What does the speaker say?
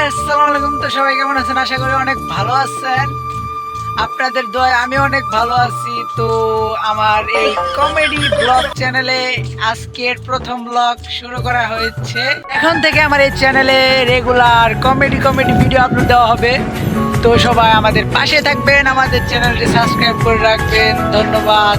আসসালামু আলাইকুম। তো সবাই কেমন আছেন? আশা করি অনেক ভালো আছেন। আপনাদের দোয়ায় আমি অনেক ভালো আছি। তো আমার এই কমেডি ব্লগ চ্যানেলে আজকের প্রথম ব্লগ শুরু করা হয়েছে। এখন থেকে আমার এই চ্যানেলে রেগুলার কমেডি ভিডিও আপলোড দেওয়া হবে। তো সবাই আমাদের পাশে থাকবেন, আমাদের চ্যানেলটি সাবস্ক্রাইব করে রাখবেন। ধন্যবাদ।